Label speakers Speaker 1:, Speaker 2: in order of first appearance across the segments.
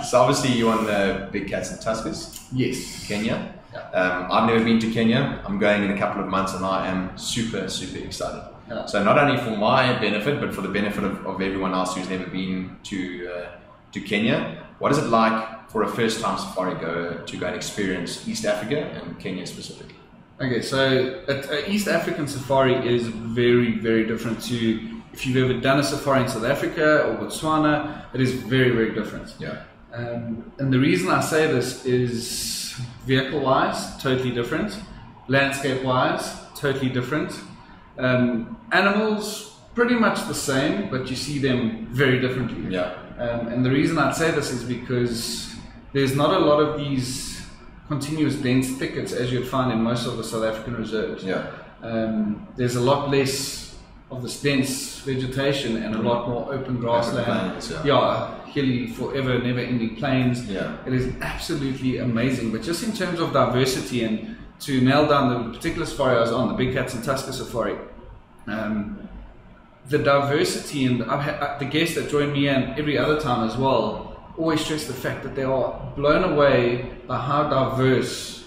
Speaker 1: So obviously you on the Big Cats and Tuskers.
Speaker 2: Yes.
Speaker 1: Kenya.
Speaker 2: Yeah.
Speaker 1: I've never been to Kenya. I'm going in a couple of months and I am super excited.
Speaker 2: Yeah.
Speaker 1: So not only for my benefit, but for the benefit of everyone else who's never been to Kenya. What is it like for a first-time safari goer to go and experience East Africa and Kenya specifically?
Speaker 2: Okay, so East African safari is very different to if you've ever done a safari in South Africa or Botswana. It is very different.
Speaker 1: Yeah.
Speaker 2: And the reason I say this is vehicle-wise, totally different. Landscape-wise, totally different. Animals, pretty much the same, but you see them very differently.
Speaker 1: Yeah.
Speaker 2: And the reason I'd say this is because there's not a lot of these continuous dense thickets as you'd find in most of the South African reserves.
Speaker 1: Yeah.
Speaker 2: There's a lot less of this dense vegetation and a lot more open grassland.
Speaker 1: Plains, yeah.
Speaker 2: Hilly, forever, never-ending plains.
Speaker 1: Yeah.
Speaker 2: It is absolutely amazing. But just in terms of diversity, and to nail down the particular safari I was on, the Big Cats and Tuskers safari, the diversity, and I've had the guests that join me in every other time as well, always stress the fact that they are blown away by how diverse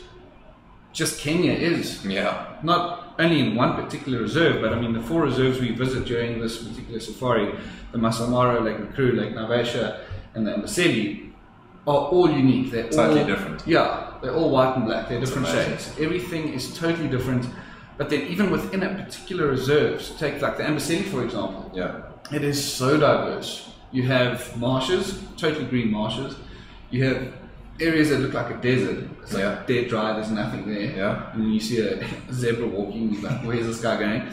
Speaker 2: just Kenya is.
Speaker 1: Yeah.
Speaker 2: Not only in one particular reserve, but I mean the 4 reserves we visit during this particular safari, the Masai Mara, Lake Nakuru, Lake Naivasha, and the Amboseli, are all unique. They're
Speaker 1: totally
Speaker 2: all
Speaker 1: different.
Speaker 2: Yeah, they're all white and black. They're different
Speaker 1: amazing.
Speaker 2: shades. Everything is totally different. But then even within a particular reserve, so take like the Amboseli for example,
Speaker 1: Yeah.
Speaker 2: it is so diverse. You have marshes, totally green marshes. You have areas that look like a desert. It's like dead dry, there's nothing there.
Speaker 1: Yeah.
Speaker 2: And then you see a zebra walking, you're like, where's this guy going?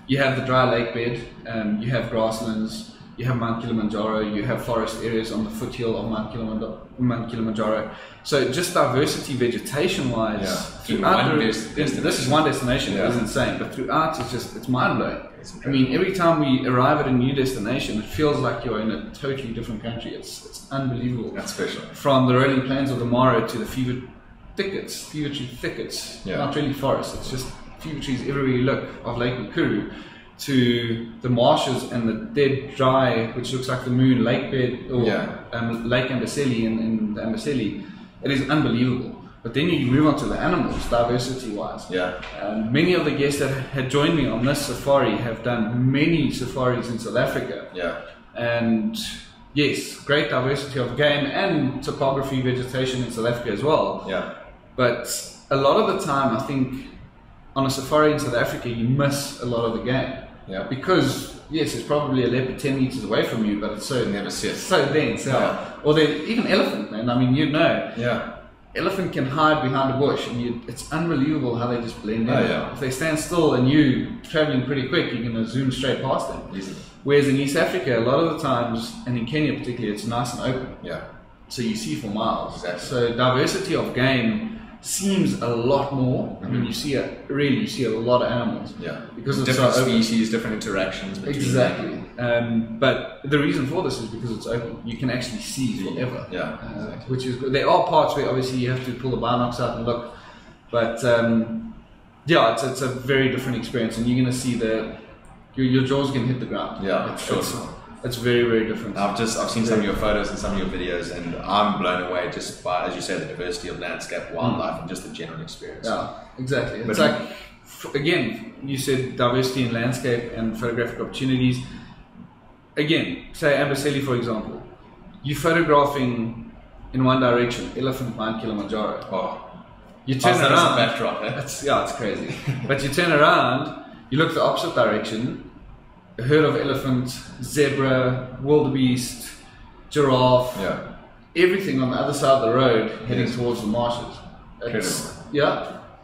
Speaker 2: You have the dry lake bed, you have grasslands, you have Mount Kilimanjaro, you have forest areas on the foothill of Mount Kilimanjaro. So just diversity vegetation-wise, throughout this is one destination, it is insane, but throughout it's mind-blowing. I mean, every time we arrive at a new destination, it feels like you're in a totally different country. It's unbelievable.
Speaker 1: That's special.
Speaker 2: From the rolling plains of the Mara to the fever tree thickets, not really forests, it's just fever trees everywhere you look, of Lake Nakuru, to the marshes and the dead dry, which looks like the moon, lake bed, or Lake Amboseli in the Amboseli. It is unbelievable. But then you move on to the animals, diversity-wise.
Speaker 1: Yeah.
Speaker 2: Many of the guests that had joined me on this safari have done many safaris in South Africa.
Speaker 1: Yeah.
Speaker 2: And yes, great diversity of game and topography, vegetation in South Africa as well.
Speaker 1: Yeah.
Speaker 2: But a lot of the time, I think, on a safari in South Africa, you miss a lot of the game.
Speaker 1: Yeah.
Speaker 2: Because, yes, there's probably a leopard 10 meters away from you, but it's so dense. Yeah. Or even elephant, man. I mean, you know.
Speaker 1: Yeah.
Speaker 2: Elephant can hide behind a bush, and it's unbelievable how they just blend in.
Speaker 1: Yeah.
Speaker 2: If they stand still and you're traveling pretty quick, you're going to zoom straight past them.
Speaker 1: Easy.
Speaker 2: Whereas in East Africa, a lot of the times, and in Kenya particularly, it's nice and open.
Speaker 1: Yeah.
Speaker 2: So you see for miles.
Speaker 1: Exactly.
Speaker 2: So diversity of game seems a lot more. I mean, you see a lot of animals.
Speaker 1: Yeah.
Speaker 2: Because it's
Speaker 1: different
Speaker 2: so open.
Speaker 1: species, different interactions between
Speaker 2: Exactly. But the reason for this is because it's open. You can actually see forever.
Speaker 1: Yeah. Exactly.
Speaker 2: Which is good. There are parts where obviously you have to pull the binocs out and look, but it's a very different experience, and you're going to see your jaws can hit the ground.
Speaker 1: Yeah, sure.
Speaker 2: It's very different.
Speaker 1: I've seen some of your photos and some of your videos, and I'm blown away just by, as you say, the diversity of landscape, wildlife, and just the general experience.
Speaker 2: Yeah, exactly. It's like, again, you said diversity in landscape and photographic opportunities. Again, say Amboseli for example, you're photographing in one direction, elephant Mount Kilimanjaro.
Speaker 1: Oh,
Speaker 2: you turn around.
Speaker 1: Backdrop,
Speaker 2: it's crazy. But you turn around, you look the opposite direction. A herd of elephant, zebra, wildebeest, giraffe, everything on the other side of the road heading towards the marshes.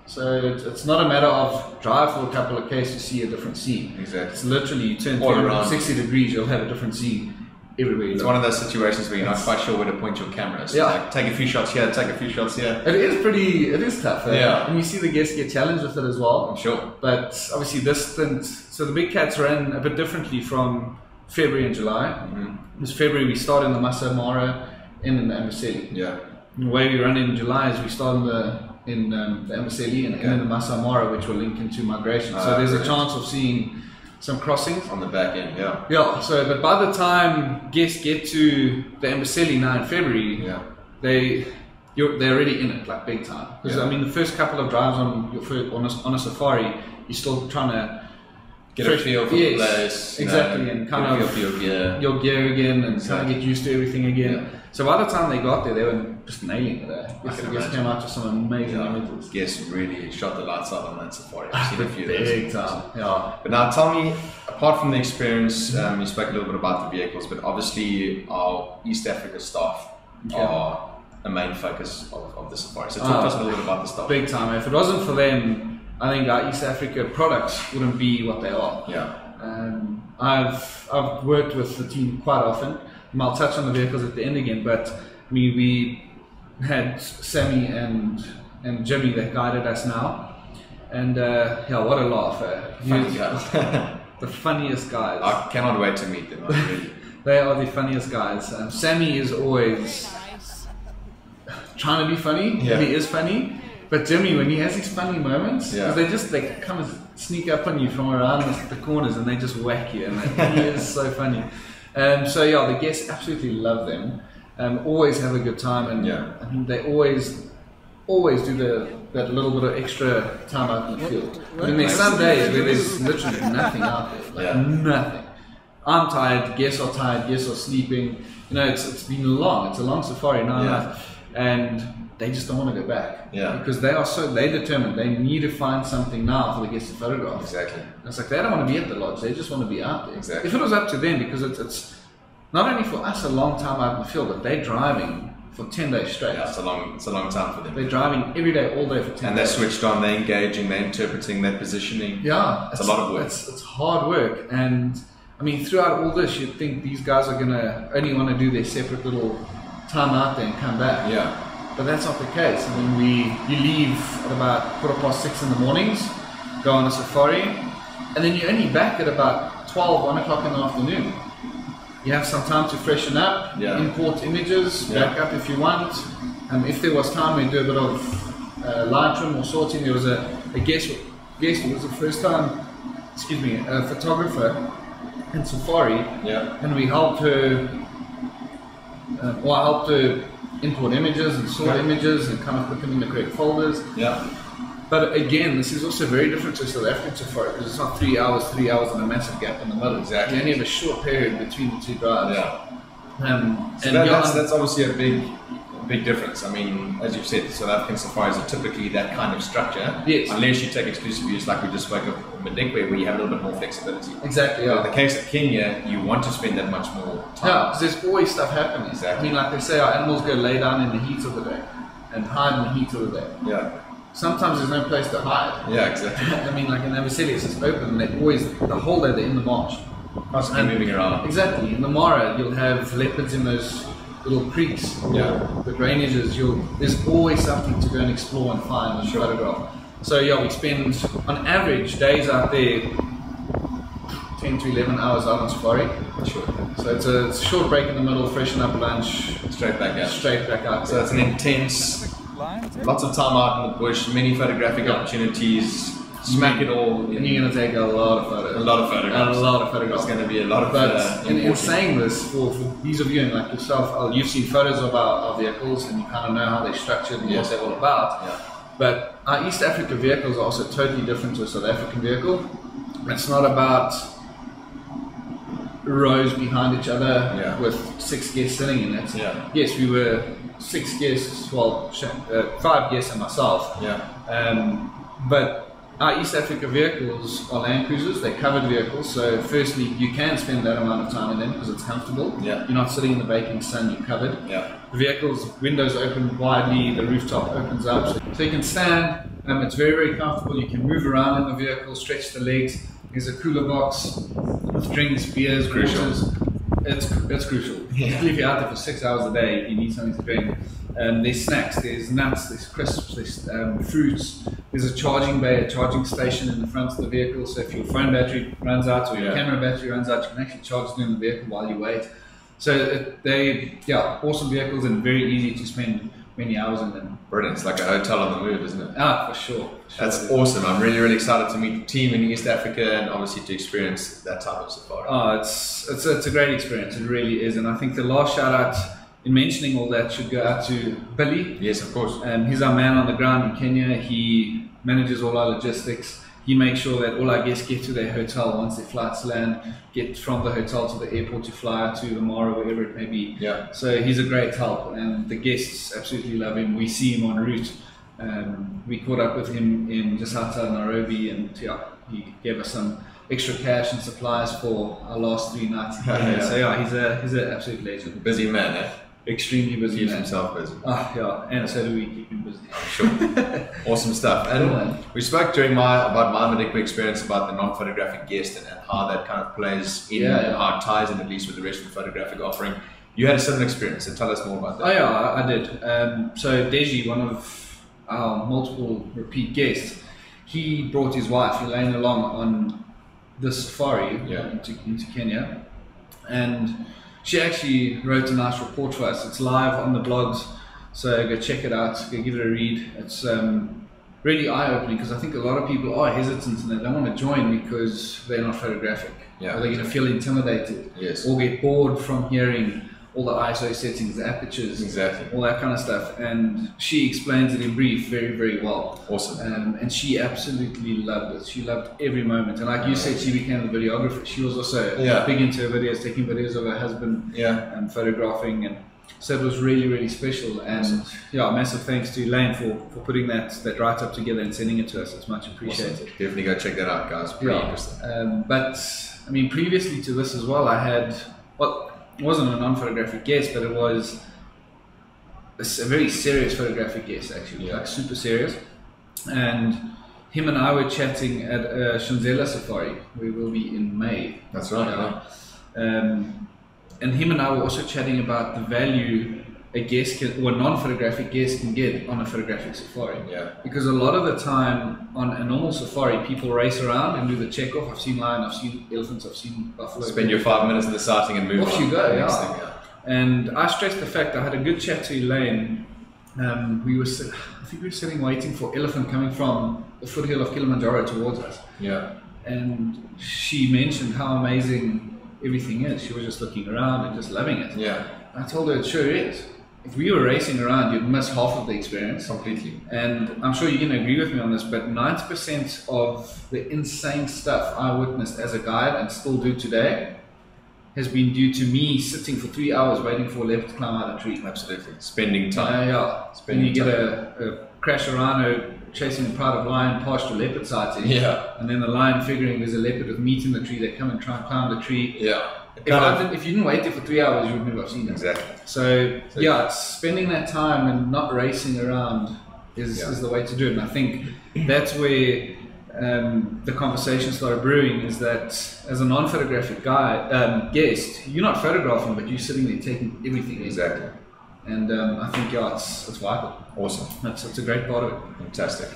Speaker 2: So it's not a matter of drive for a couple of k's to see a different scene.
Speaker 1: Exactly.
Speaker 2: It's literally you turn 360 degrees, you'll have a different scene everywhere.
Speaker 1: It's one of those situations where you're not quite sure where to point your camera. So like, take a few shots here, take a few shots here.
Speaker 2: It is tough. And you see the guests get challenged with it as well.
Speaker 1: I'm sure.
Speaker 2: But obviously this stint, so the Big Cats ran a bit differently from February and July. This February we start in the Masai Mara and in the Amboseli.
Speaker 1: Yeah.
Speaker 2: The way we run in July is we start in the Amboseli and in the Masai Mara, which will link into migration. So there's a chance of seeing some crossings.
Speaker 1: On the back end, yeah.
Speaker 2: Yeah, so, but by the time guests get to the Amboseli now in February,
Speaker 1: Yeah.
Speaker 2: they're already in it, like big time. Because,
Speaker 1: Yeah.
Speaker 2: I mean, the first couple of drives on a safari, you're still trying to
Speaker 1: Get a feel for the place.
Speaker 2: Exactly, and kind
Speaker 1: get a
Speaker 2: of
Speaker 1: feel for your gear.
Speaker 2: gear again, and kind of get used to everything again.
Speaker 1: Yeah.
Speaker 2: So by the time they got there, they were just nailing it.
Speaker 1: I can
Speaker 2: Guests came out with some amazing images.
Speaker 1: Guess really shot the lights out on that safari. I've seen a few of those.
Speaker 2: Big time, yeah.
Speaker 1: But now tell me, apart from the experience, you spoke a little bit about the vehicles, but obviously our East Africa staff are the main focus of the safari. So talk to us a little bit about the staff.
Speaker 2: Big time. If it wasn't for them, I think our East Africa products wouldn't be what they are.
Speaker 1: Yeah.
Speaker 2: I've worked with the team quite often. And I'll touch on the vehicles at the end again, but I mean, we had Sammy and Jimmy that guided us now, and yeah, what a laugh!
Speaker 1: Funny guys.
Speaker 2: The funniest guys.
Speaker 1: I cannot wait to meet them. Really.
Speaker 2: They are the funniest guys. Sammy is always trying to be funny.
Speaker 1: Yeah.
Speaker 2: He is funny. But Jimmy, when he has these funny moments,
Speaker 1: Yeah.
Speaker 2: they come and sneak up on you from around the corners and they just whack you, and he is so funny. So yeah, the guests absolutely love them. Always have a good time, and I mean they always do that little bit of extra time out in the field. But then there's some days where there's literally nothing out there, nothing. I'm tired, guests are tired, guests are sleeping. You know, it's been long. It's a long safari now, and they just don't want to go back.
Speaker 1: Yeah.
Speaker 2: Because they're determined. They need to find something now for the guests to photograph.
Speaker 1: Exactly.
Speaker 2: And it's like they don't want to be at the lodge. They just want to be out there.
Speaker 1: Exactly.
Speaker 2: If it was up to them, because it's not only for us a long time out in the field, but they're driving for 10 days straight.
Speaker 1: Yeah, it's a long time for them.
Speaker 2: They're driving every day, all day for 10 days.
Speaker 1: And they're switched on. They're engaging. They're interpreting. They're positioning.
Speaker 2: Yeah,
Speaker 1: it's a lot of work.
Speaker 2: It's hard work, and I mean, throughout all this, you'd think these guys are gonna only want to do their separate little time out there and come back.
Speaker 1: Yeah.
Speaker 2: But that's not the case. I mean, you leave at about 6:15 in the mornings, go on a safari, and then you're only back at about 1 o'clock in the afternoon. You have some time to freshen up, import images, back up if you want. If there was time, we'd do a bit of Lightroom or sorting. There was a guest who was the first time, a photographer in safari, and we helped her, I helped her import images and sort images and kind of put them in the correct folders.
Speaker 1: Yeah.
Speaker 2: But again, this is also very different to South African safari because it's not 3 hours and a massive gap in the middle.
Speaker 1: Exactly.
Speaker 2: You only have a short period between the two drives.
Speaker 1: Yeah. So that's obviously a big difference. I mean, as you've said, South African safaris are typically that kind of structure.
Speaker 2: Yes.
Speaker 1: Unless you take exclusive use, like we just spoke of Madikwe, where you have a little bit more flexibility.
Speaker 2: Exactly.
Speaker 1: But in the case of Kenya, you want to spend that much more time.
Speaker 2: Yeah, because there's always stuff happening.
Speaker 1: Exactly.
Speaker 2: I mean, like they say, our animals go lay down in the heat of the day and hide in the heat of the day.
Speaker 1: Yeah.
Speaker 2: Sometimes there's no place to hide.
Speaker 1: Yeah, exactly.
Speaker 2: I mean, like in Amboseli, it's just open, and they're always, the whole day they're in the marsh.
Speaker 1: Constantly moving around.
Speaker 2: Exactly. In the Mara, you'll have leopards in those little creeks.
Speaker 1: Yeah.
Speaker 2: The drainages, there's always something to go and explore and find and photograph. So yeah, we spend, on average, days out there, 10 to 11 hours out on safari.
Speaker 1: Sure.
Speaker 2: So it's a short break in the middle, freshen up, lunch.
Speaker 1: Straight back out.
Speaker 2: Straight back out.
Speaker 1: So it's an intense, lots of time out in the bush, many photographic opportunities, smack it all.
Speaker 2: And you're going to take a lot of photos.
Speaker 1: A lot of photographs.
Speaker 2: A lot of photographs.
Speaker 1: There's going to be a lot of
Speaker 2: But in saying this, for these of you and like yourself, you've seen photos of our vehicles and you kind of know how they're structured and what they're all about.
Speaker 1: Yeah.
Speaker 2: But our East Africa vehicles are also totally different to a South African vehicle. It's not about rows behind each other with 6 guests sitting in it.
Speaker 1: Yeah.
Speaker 2: Yes, we were 6 guests, 5 guests and myself.
Speaker 1: Yeah.
Speaker 2: But our East Africa vehicles are Land Cruisers, they're covered vehicles, so firstly you can spend that amount of time in them because it's comfortable.
Speaker 1: Yeah.
Speaker 2: You're not sitting in the baking sun, you're covered.
Speaker 1: Yeah.
Speaker 2: The vehicles, windows open widely, the rooftop opens up, so you can stand, it's very, very comfortable, you can move around in the vehicle, stretch the legs. There's a cooler box with drinks, beers, waters. It's crucial. Particularly if you're out there for 6 hours a day, you need something to drink. There's snacks, there's nuts, there's crisps, there's fruits. There's a charging bay, a charging station in the front of the vehicle. So if your phone battery runs out or your camera battery runs out, you can actually charge them in the vehicle while you wait. So they're awesome vehicles and very easy to spend many hours in them.
Speaker 1: Brilliant. It's like a hotel on the move, isn't it?
Speaker 2: Ah, for sure.
Speaker 1: That's awesome. I'm really, really excited to meet the team in East Africa and obviously to experience that type of safari.
Speaker 2: Oh, it's a great experience. It really is. And I think the last shout out in mentioning all that should go out to Billy.
Speaker 1: Yes, of course.
Speaker 2: He's our man on the ground in Kenya. He manages all our logistics. He makes sure that all our guests get to their hotel once their flights land, get from the hotel to the airport to fly to the Mara, wherever it may be.
Speaker 1: Yeah.
Speaker 2: So he's a great help, and the guests absolutely love him. We see him en route. We caught up with him in just outside Nairobi, and yeah, he gave us some extra cash and supplies for our last 3 nights.
Speaker 1: Yeah.
Speaker 2: So yeah, he's an absolute legend.
Speaker 1: Busy man, eh?
Speaker 2: Extremely busy.
Speaker 1: Keeps
Speaker 2: man.
Speaker 1: himself busy.
Speaker 2: Yeah, and so do we keep him busy.
Speaker 1: I'm sure. Awesome stuff. And we spoke during about my Madikwe experience about the non-photographic guest and how that kind of plays in and how it ties in at least with the rest of the photographic offering. You had a similar experience, so tell us more about that.
Speaker 2: Oh yeah, I did. So Deji, one of our multiple repeat guests, he brought his wife Elaine along on this safari into Kenya, and she actually wrote a nice report for us. It's live on the blogs, so go check it out, go give it a read. It's really eye-opening because I think a lot of people are hesitant and they don't want to join because they're not photographic.
Speaker 1: Yeah,
Speaker 2: or they're going to feel intimidated,
Speaker 1: or
Speaker 2: get bored from hearing all the ISO settings, the apertures, all that kind of stuff. And she explains it in brief very, very well.
Speaker 1: Awesome.
Speaker 2: And she absolutely loved it. She loved every moment. And like you said, she became a videographer. She was also big into her videos, taking videos of her husband and photographing. And so it was really, really special. And massive thanks to Elaine for putting that write-up together and sending it to us. It's much appreciated.
Speaker 1: Awesome. Definitely go check that out, guys. Pretty interesting.
Speaker 2: But I mean, previously to this as well, I had, it wasn't a non-photographic guest, but it was a very serious photographic guest, actually, like super serious. And him and I were chatting at a Shanzela safari, where we'll be in May.
Speaker 1: That's right.
Speaker 2: And him and I were also chatting about the value a guest or a non-photographic guest can get on a photographic safari.
Speaker 1: Yeah.
Speaker 2: Because a lot of the time on a normal safari, people race around and do the check off. I've seen lion, I've seen elephants, I've seen buffalo.
Speaker 1: Spend your 5 minutes in the sighting and move on.
Speaker 2: Off you go, And I stressed the fact I had a good chat to Elaine. I think we were sitting waiting for elephant coming from the foothill of Kilimanjaro towards us.
Speaker 1: Yeah.
Speaker 2: And she mentioned how amazing everything is. She was just looking around and just loving it.
Speaker 1: Yeah.
Speaker 2: I told her it sure is. If we were racing around, you'd miss half of the experience.
Speaker 1: Completely.
Speaker 2: And I'm sure you're going to agree with me on this, but 90% of the insane stuff I witnessed as a guide and still do today has been due to me sitting for 3 hours waiting for a leopard to climb out of a tree.
Speaker 1: Absolutely. Spending time.
Speaker 2: Spending you get a crash a rhino chasing a pride of lion past a leopard sighting.
Speaker 1: Yeah.
Speaker 2: And then the lion figuring there's a leopard with meat in the tree, they come and try and climb the tree.
Speaker 1: Yeah.
Speaker 2: If you didn't wait there for 3 hours, you would never have seen it.
Speaker 1: Exactly.
Speaker 2: So it's spending that time and not racing around is the way to do it. And I think that's where the conversation started brewing, is that as a non-photographic guest, you're not photographing, but you're sitting there taking everything in.
Speaker 1: Exactly.
Speaker 2: And I think it's vital.
Speaker 1: Awesome.
Speaker 2: That's a great part of it.
Speaker 1: Fantastic.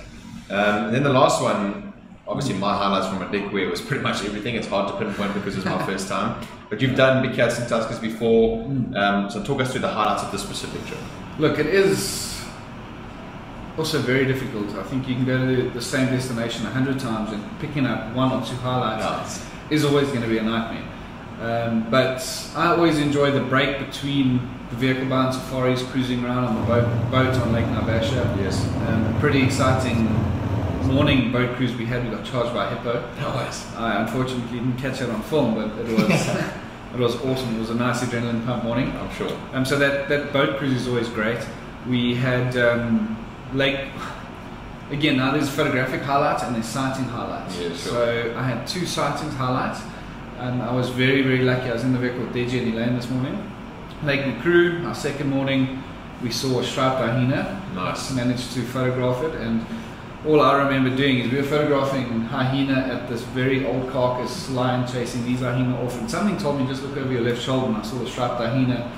Speaker 1: And then the last one, obviously my highlights from Madikwe was pretty much everything. It's hard to pinpoint because it's my first time. But you've done Big Cats and Tuskers before, so talk us through the highlights of this specific trip.
Speaker 2: Look, it is also very difficult. I think you can go to the same destination 100 times and picking up 1 or 2 highlights is always going to be a nightmare. But I always enjoy the break between the vehicle-bound safaris, cruising around on the boat on Lake Naivasha.
Speaker 1: Yes.
Speaker 2: A pretty exciting morning boat cruise we had. We got charged by a hippo.
Speaker 1: Nice.
Speaker 2: I unfortunately didn't catch it on film, but it was it was awesome. It was a nice adrenaline pump morning.
Speaker 1: I'm sure.
Speaker 2: So that boat cruise is always great. We had again, now there's photographic highlights and there's sighting highlights.
Speaker 1: Yeah, sure.
Speaker 2: So I had 2 sightings highlights, and I was very, very lucky. I was in the vehicle with Deji and Elaine this morning. Lake Nakuru, our second morning, we saw a striped hyena.
Speaker 1: Nice.
Speaker 2: Managed to photograph it, and all I remember doing is we were photographing hyena at this very old carcass lion chasing these hyena off, and something told me just look over your left shoulder, and I saw the striped hyena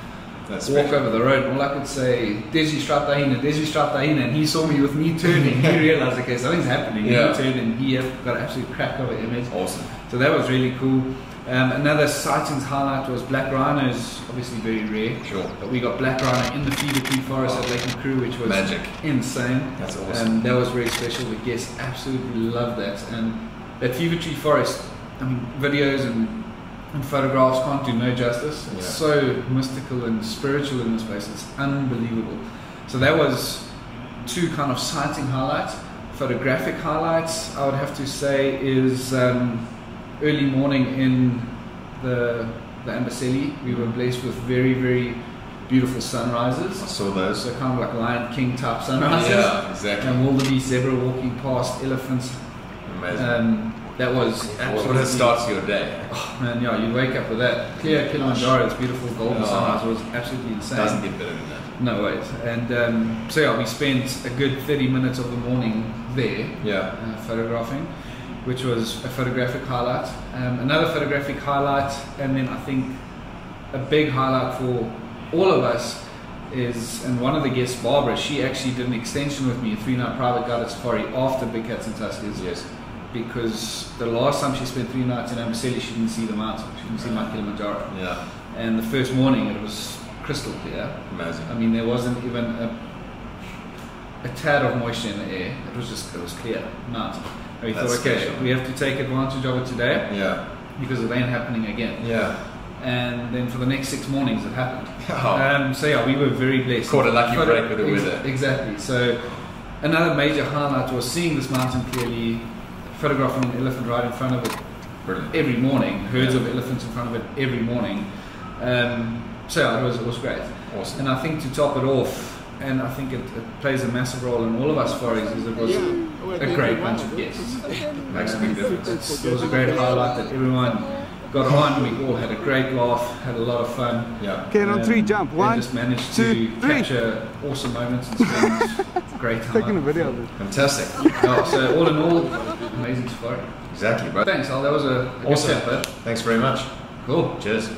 Speaker 2: walk over the road. All I could say, Desi striped hyena, and he saw me with me turning. He realized, okay, something's happening. He turned and he got an absolute crack of an image.
Speaker 1: Awesome.
Speaker 2: So that was really cool. Another sightings highlight was black rhinos, obviously very rare.
Speaker 1: Sure.
Speaker 2: But we got black rhino in the fever tree forest at Lake McCrew, which was
Speaker 1: magic,
Speaker 2: insane.
Speaker 1: That's awesome.
Speaker 2: That was very special. The guests absolutely loved that. And that fever tree forest, I mean, videos and photographs can't do no justice. It's so mystical and spiritual in this place. It's unbelievable. So that was two kind of sighting highlights. Photographic highlights, I would have to say, is early morning in the Amboseli. We were blessed with very, very beautiful sunrises.
Speaker 1: I saw those.
Speaker 2: So kind of like Lion King type sunrises.
Speaker 1: Yeah, exactly.
Speaker 2: And wildebeest, zebra walking past, elephants.
Speaker 1: Amazing.
Speaker 2: That was absolutely...
Speaker 1: What a start to your day.
Speaker 2: Oh man, yeah, you wake up with that. Clear Kilimanjaro, it's beautiful golden sunrise, was absolutely insane.
Speaker 1: Doesn't get better than that.
Speaker 2: No ways. And so yeah, we spent a good 30 minutes of the morning there photographing, which was a photographic highlight. Another photographic highlight, and then I think a big highlight for all of us is, and one of the guests, Barbara, she actually did an extension with me, a 3-night private guided safari after Big Cats and Tuskers.
Speaker 1: Yes.
Speaker 2: Because the last time she spent 3 nights in Amboseli, she didn't see the mountain, she didn't see Mount Kilimanjaro.
Speaker 1: Yeah.
Speaker 2: And the first morning it was crystal clear.
Speaker 1: Amazing.
Speaker 2: I mean, there wasn't even a tad of moisture in the air. It was clear mountain. And we thought, okay, we have to take advantage of it today.
Speaker 1: Yeah.
Speaker 2: Because it ain't happening again.
Speaker 1: Yeah.
Speaker 2: And then for the next 6 mornings it happened.
Speaker 1: Oh.
Speaker 2: So yeah, we were very blessed.
Speaker 1: Caught a lucky break with the weather.
Speaker 2: Exactly. So another major highlight was seeing this mountain clearly, photographing an elephant right in front of it.
Speaker 1: Brilliant.
Speaker 2: Every morning, herds of elephants in front of it every morning. So yeah, it was great.
Speaker 1: Awesome.
Speaker 2: And I think to top it off, and I think it plays a massive role in all of us safaris, is it was a great bunch of guests.
Speaker 1: Makes a big difference.
Speaker 2: It was a great highlight that everyone got on. We all had a great laugh, had a lot of fun.
Speaker 1: Yeah.
Speaker 3: Okay, on 3, jump. 1,
Speaker 2: just managed
Speaker 3: 2,
Speaker 2: to
Speaker 3: 3.
Speaker 2: capture awesome moments and spend great time.
Speaker 3: Taking a video of it.
Speaker 1: Fantastic.
Speaker 2: Yeah, so all in all, amazing safari.
Speaker 1: Exactly, bro.
Speaker 2: Thanks, Al. That was a
Speaker 1: Awesome.
Speaker 2: good chat, bud.
Speaker 1: Thanks very much.
Speaker 2: Cool.
Speaker 1: Cheers.